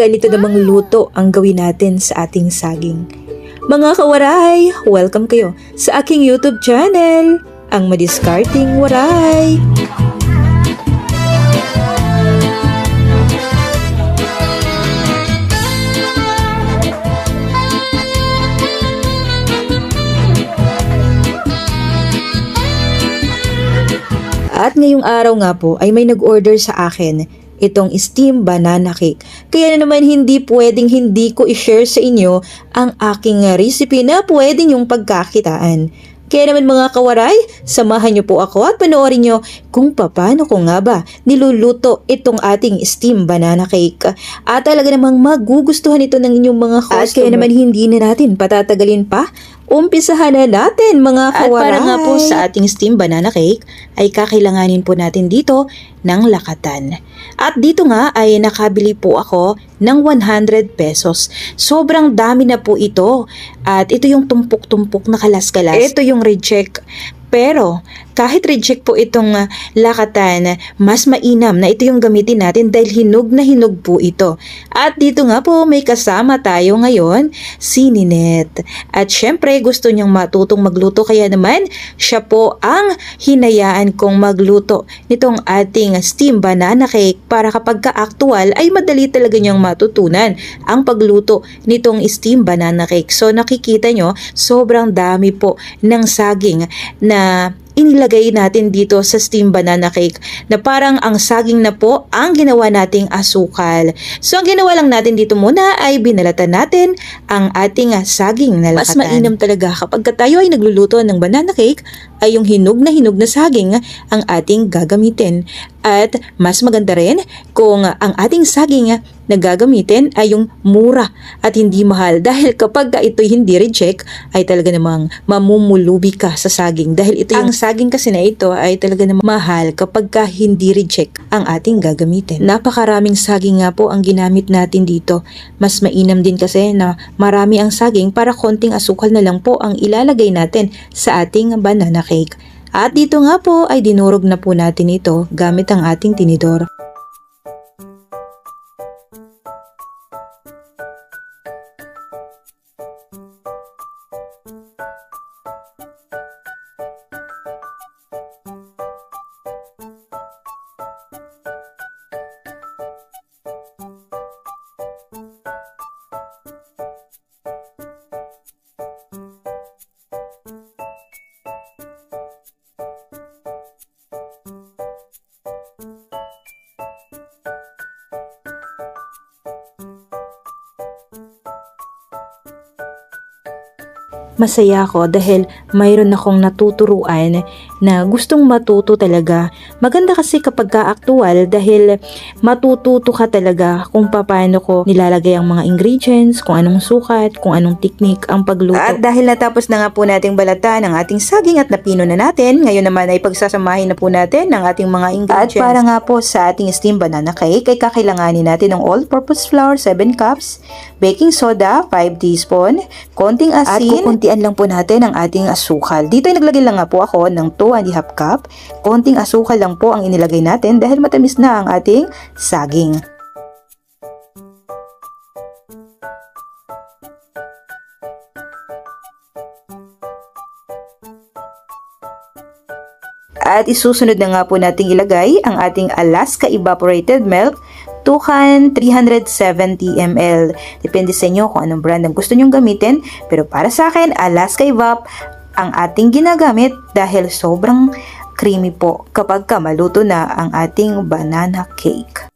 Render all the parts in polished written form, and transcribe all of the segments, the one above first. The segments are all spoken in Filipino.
ganito namang luto ang gawin natin sa ating saging. Mga kawaray, welcome kayo sa aking YouTube channel, ang Madiskarting Waray. At ngayong araw nga po ay may nag-order sa akin itong steam banana cake. Kaya naman hindi pwedeng hindi ko i-share sa inyo ang aking recipe na pwede nyong pagkakitaan. Kaya naman mga kawaray, samahan niyo po ako at panoorin niyo kung paano ko nga ba niluluto itong ating steam banana cake. At talaga namang magugustuhan ito ng inyong mga customer. At kaya naman hindi na natin patatagalin pa. Umpisahan na natin mga kawaray. At para nga po sa ating steam banana cake ay kakailanganin po natin dito ng lakatan. At dito nga ay nakabili po ako ng 100 pesos. Sobrang dami na po ito. At ito yung tumpok-tumpok na kalas-kalas. Ito yung reject. Pero kahit reject po itong lakatan, mas mainam na ito yung gamitin natin dahil hinog na hinog po ito. At dito nga po may kasama tayo ngayon, si Ninette. At syempre gusto niyang matutong magluto kaya naman siya po ang hinayaan kong magluto nitong ating steam banana cake para kapag ka-actual ay madali talaga niyang matutunan ang pagluto nitong steam banana cake. So nakikita nyo, sobrang dami po ng saging na inilagay natin dito sa steam banana cake na parang ang saging na po ang ginawa nating asukal. So ang ginawa lang natin dito muna ay binalatan natin ang ating saging na lakatan. Mas mainam talaga kapag tayo ay nagluluto ng banana cake ay yung hinog na saging ang ating gagamitin. At mas maganda rin kung ang ating saging na gagamitin ay yung mura at hindi mahal dahil kapag ito'y hindi reject ay talaga namang mamumulubi ka sa saging dahil ito yung saging kasi na ito ay talaga namang mahal kapag hindi reject ang ating gagamitin. Napakaraming saging nga po ang ginamit natin dito. Mas mainam din kasi na marami ang saging para konting asukal na lang po ang ilalagay natin sa ating banana cake. At dito nga po ay dinurog na po natin ito gamit ang ating tinidor. Masaya ako dahil mayroon akong natuturuan na gustong matuto talaga. Maganda kasi kapag ka-actual dahil matututo ka talaga kung paano ko nilalagay ang mga ingredients, kung anong sukat, kung anong technique ang pagluto. At dahil natapos na nga po nating balatan ang ating saging at napino na natin, ngayon naman ay pagsasamahin na po natin ang ating mga ingredients. At para nga po sa ating steam banana cake ay kakailanganin natin ng all-purpose flour 7 cups, baking soda 5 teaspoon, konting asin, at kukuntian lang po natin ang ating asukal. Dito ay naglagay lang nga po ako ng 2½ cup. Konting asukal lang po ang inilagay natin dahil matamis na ang ating saging. At isusunod na nga po nating ilagay ang ating Alaska Evaporated Milk, 2 can 370 ml. Depende sa inyo kung anong brand ang gusto nyong gamitin. Pero para sa akin, Alaska Evap ang ating ginagamit dahil sobrang creamy po kapag maluto na ang ating banana cake.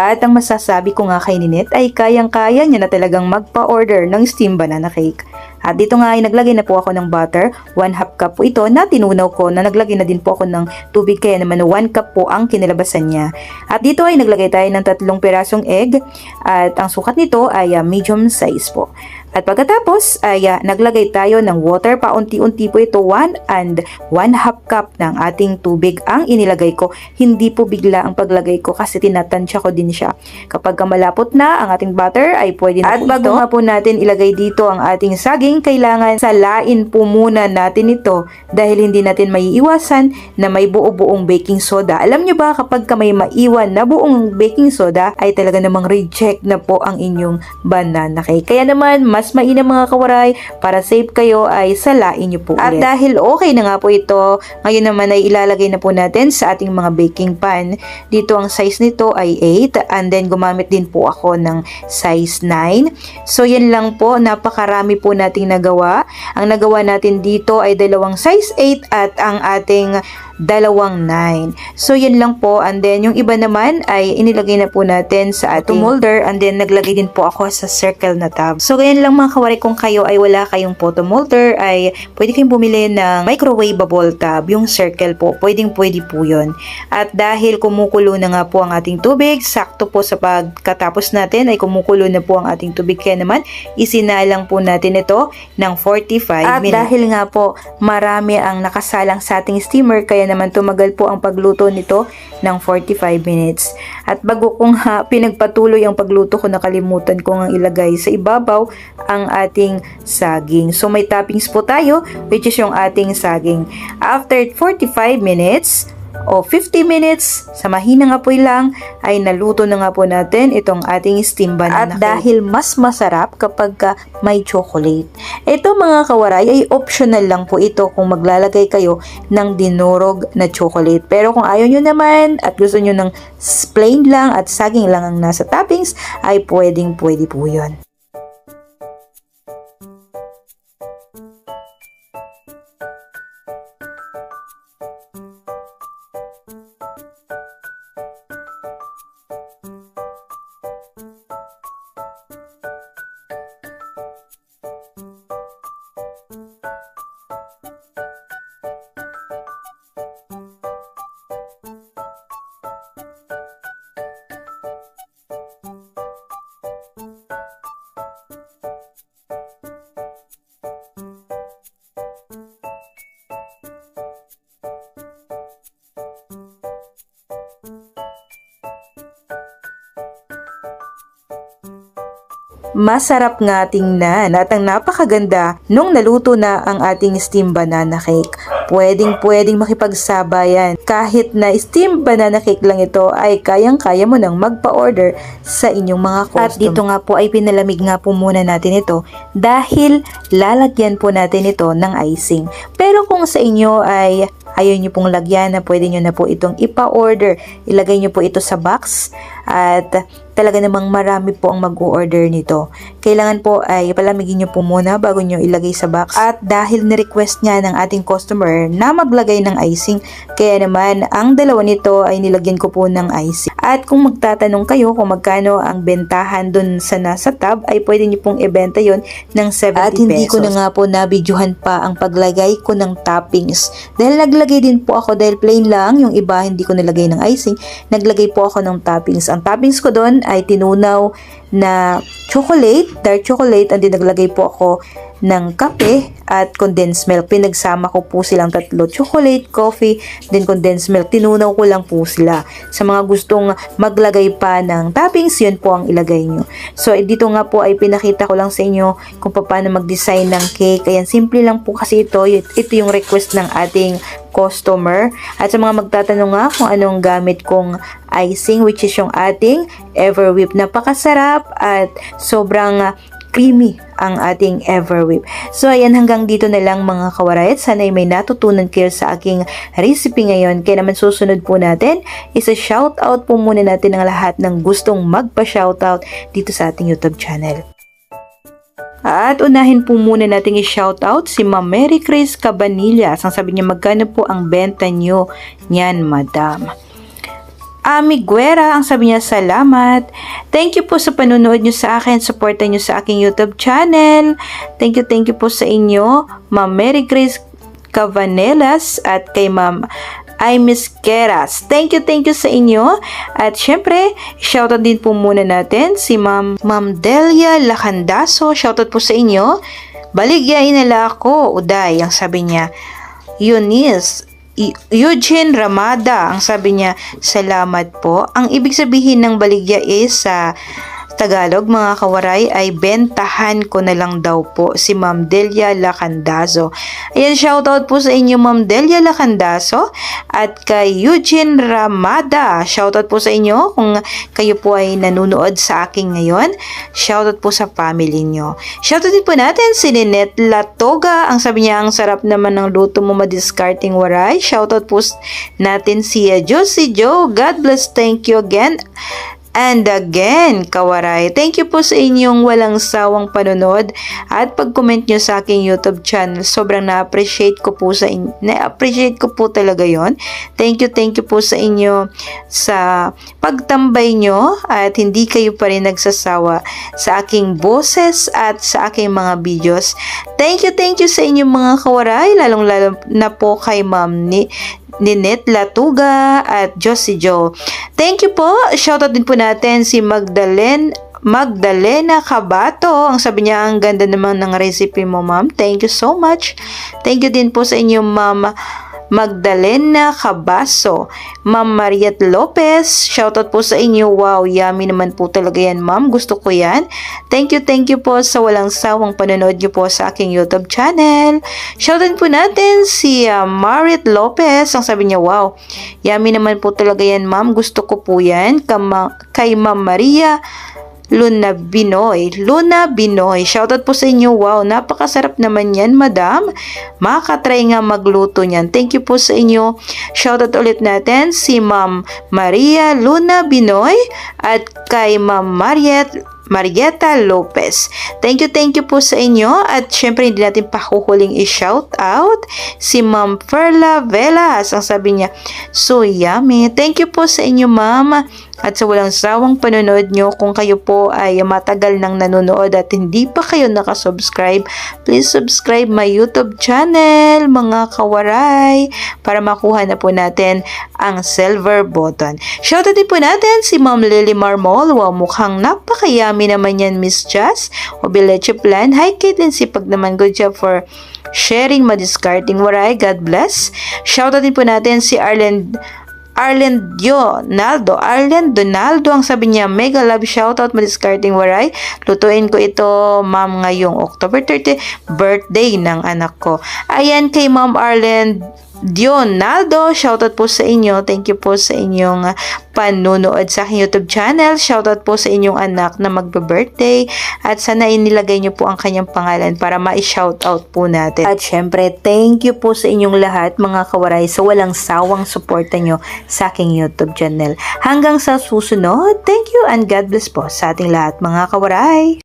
At ang masasabi ko nga kay Ninette ay kayang-kaya niya na talagang magpa-order ng steam banana cake. At dito nga ay naglagay na po ako ng butter. 1/2 cup po ito na tinunaw ko na naglagay na din po ako ng tubig kaya naman 1 cup po ang kinilabasan niya. At dito ay naglagay tayo ng 3 pirasong egg at ang sukat nito ay medium size po. At pagkatapos ay naglagay tayo ng water, paunti-unti po ito, 1 and 1/2 cup ng ating tubig ang inilagay ko. Hindi po bigla ang paglagay ko kasi tinatansya ko din siya. Kapag malapot na ang ating butter ay pwede na po ito. At bago nga po natin ilagay dito ang ating saging, kailangan salain po muna natin ito dahil hindi natin maiiwasan na may buo-buong baking soda. Alam nyo ba kapag may maiwan na buong baking soda ay talaga namang reject na po ang inyong banana cake. Kaya naman mas mainam mga kawaray, para safe kayo ay salain nyo po ulit. At dahil okay na nga po ito, ngayon naman ay ilalagay na po natin sa ating mga baking pan. Dito ang size nito ay 8 and then gumamit din po ako ng size 9. So yan lang po, napakarami po nating nagawa. Ang nagawa natin dito ay dalawang size 8 at ang ating dalawang 9. So yan lang po, and then yung iba naman ay inilagay na po natin sa ating molder and then naglagay din po ako sa circle na tab. So ganyan lang mga kawaray, kung kayo ay wala kayong photo molder ay pwede kayong bumili ng microwavable tab, yung circle po, pwede po yun. At dahil kumukulo na nga po ang ating tubig, sakto po sa pagkatapos natin ay kumukulo na po ang ating tubig, kaya naman isinalang po natin ito ng 45 minutes. At dahil nga po marami ang nakasalang sa ating steamer, kaya naman tumagal po ang pagluto nito ng 45 minutes. At bago kong pinagpatuloy ang pagluto ko, nakalimutan ko ngang ilagay sa ibabaw ang ating saging. So may toppings po tayo, which is yung ating saging. After 45 minutes o 50 minutes, sa mahinang apoy lang, ay naluto na nga po natin itong ating steam banana cake. At dahil mas masarap kapag may chocolate. Ito mga kawaray ay optional lang po ito kung maglalagay kayo ng dinurog na chocolate. Pero kung ayaw nyo naman at gusto nyo ng plain lang at saging lang ang nasa toppings, ay pwede po yun. Masarap nga tingnan at ang napakaganda nung naluto na ang ating steam banana cake. Pwedeng makipagsabayan. Kahit na steam banana cake lang ito ay kayang-kaya mo nang magpa-order sa inyong mga customer. At dito nga po ay pinalamig nga po muna natin ito dahil lalagyan po natin ito ng icing. Pero kung sa inyo ay ayaw nyo pong lagyan, na pwede nyo na po itong ipa-order. Ilagay nyo po ito sa box at talaga namang marami po ang mag-o-order nito. Kailangan po ay palamigin nyo po muna bago nyo ilagay sa box. At dahil ni-request niya ng ating customer na maglagay ng icing, kaya naman ang dalawa nito ay nilagyan ko po ng icing. At kung magtatanong kayo kung magkano ang bentahan dun sa nasa tab, ay pwede nyo pong ibenta yon ng 70 pesos. At hindi ko na nga po nabidyohan pa ang paglagay ko ng toppings. Dahil naglagay din po ako, dahil plain lang, yung iba hindi ko nilagay ng icing, naglagay po ako ng toppings. Ang toppings ko doon ay tinunaw na chocolate, dark chocolate, and then naglagay po ako ng kape at condensed milk. Pinagsama ko po silang tatlo, chocolate, coffee, then condensed milk. Tinunaw ko lang po sila. Sa mga gustong maglagay pa ng toppings, yun po ang ilagay nyo. So, dito nga po ay pinakita ko lang sa inyo kung paano mag-design ng cake. Ayan, simple lang po kasi ito. Ito yung request ng ating customer. At sa mga magtatanong nga kung anong gamit kong icing, which is yung ating Everwhip. Napakasarap at sobrang creamy ang ating Everwhip. So, ayan, hanggang dito na lang mga kawarayat. Sana ay may natutunan kayo sa aking recipe ngayon. Kaya naman susunod po natin, isa-shoutout po muna natin ang lahat ng gustong magpa-shoutout dito sa ating YouTube channel. At unahin po muna nating i-shoutout si Ma'am Mary Chris Cabanillas. Ang sabi niya, magkano po ang benta nyo niyan, madam? Ami Guera, ang sabi niya, salamat. Thank you po sa panunood nyo sa akin. Supportan nyo sa aking YouTube channel. Thank you po sa inyo, Ma'am Mary Grace Cavanelas at kay Ma'am Miss Keras. Thank you sa inyo. At syempre, shoutout din po muna natin si Ma'am Delia Lacandaso. Shoutout po sa inyo. Baligyain nila ako, Uday, ang sabi niya. Eugene Ramada, ang sabi niya, salamat po. Ang ibig sabihin ng baligya is sa Tagalog, mga kawaray, ay bentahan ko na lang daw po si Ma'am Delia Lacandaso. Ayan, shoutout po sa inyo, Ma'am Delia Lacandaso, at kay Eugene Ramada. Shoutout po sa inyo kung kayo po ay nanonood sa akin ngayon. Shoutout po sa family nyo. Shoutout din po natin si Ninette Latoga. Ang sabi niya, ang sarap naman ng luto mo, madiscarding waray. Shoutout po natin si Josie Joe. God bless, thank you again. And again, kawaray, thank you po sa inyong walang sawang panonood at pag-comment nyo sa aking YouTube channel. Sobrang na-appreciate ko po na-appreciate ko po talaga yon. Thank you po sa inyo sa pagtambay nyo at hindi kayo pa rin nagsasawa sa aking boses at sa aking mga videos. Thank you sa inyong mga kawaray, lalong-lalo na po kay Ma'am Ninette Latuga at Josie Joe. Thank you po. Shoutout din po natin si Magdalena Cabato. Ang sabi niya, ang ganda naman ng recipe mo, ma'am. Thank you so much. Thank you din po sa inyo, Ma'am Magdalena Cabaso. Ma'am Mariet Lopez, shoutout po sa inyo. Wow, yummy naman po talaga yan, ma'am. Gusto ko yan. Thank you po sa walang sawang panonood nyo po sa aking YouTube channel. Shoutout po natin si Mariet Lopez. Ang sabi niya, wow, yummy naman po talaga yan, ma'am. Gusto ko po yan. Kay Ma'am Maria Luna Binoy. Shoutout po sa inyo. Wow, napakasarap naman yan, madam. Makakatry nga magluto niyan. Thank you po sa inyo. Shoutout ulit natin si Ma'am Maria Luna Binoy at kay Ma'am Marieta Lopez. Thank you po sa inyo. At syempre, hindi natin pahuhuling i-shout out si Ma'am Perla Velas. Ang sabi niya, so yummy. Thank you po sa inyo, ma'am. At sa walang sawang panonood nyo, kung kayo po ay matagal nang nanonood at hindi pa kayo nakasubscribe, please subscribe my YouTube channel, mga kawaray, para makuha na po natin ang silver button. Shoutout din po natin si Ma'am Lily Marmol. Wow, mukhang napakayami naman yan, Miss Jazz. Obileche Plan. Hi, Caitlin. Sipag naman. Good job for sharing, madiscarding waray. God bless. Shoutout din po natin si Arlen Donaldo, ang sabi niya, mega love shoutout, madiscarding waray. Lutuin ko ito, ma'am, ngayong October 30, birthday ng anak ko. Ayan, kay Ma'am Arlen Donaldo, shoutout po sa inyo. Thank you po sa inyong panunood sa aking YouTube channel. Shoutout po sa inyong anak na magbe-birthday at sana inilagay niyo po ang kanyang pangalan para ma-shoutout po natin. At syempre, thank you po sa inyong lahat, mga kawaray, sa walang sawang suporta nyo sa aking YouTube channel. Hanggang sa susunod, thank you and God bless po sa ating lahat, mga kawaray.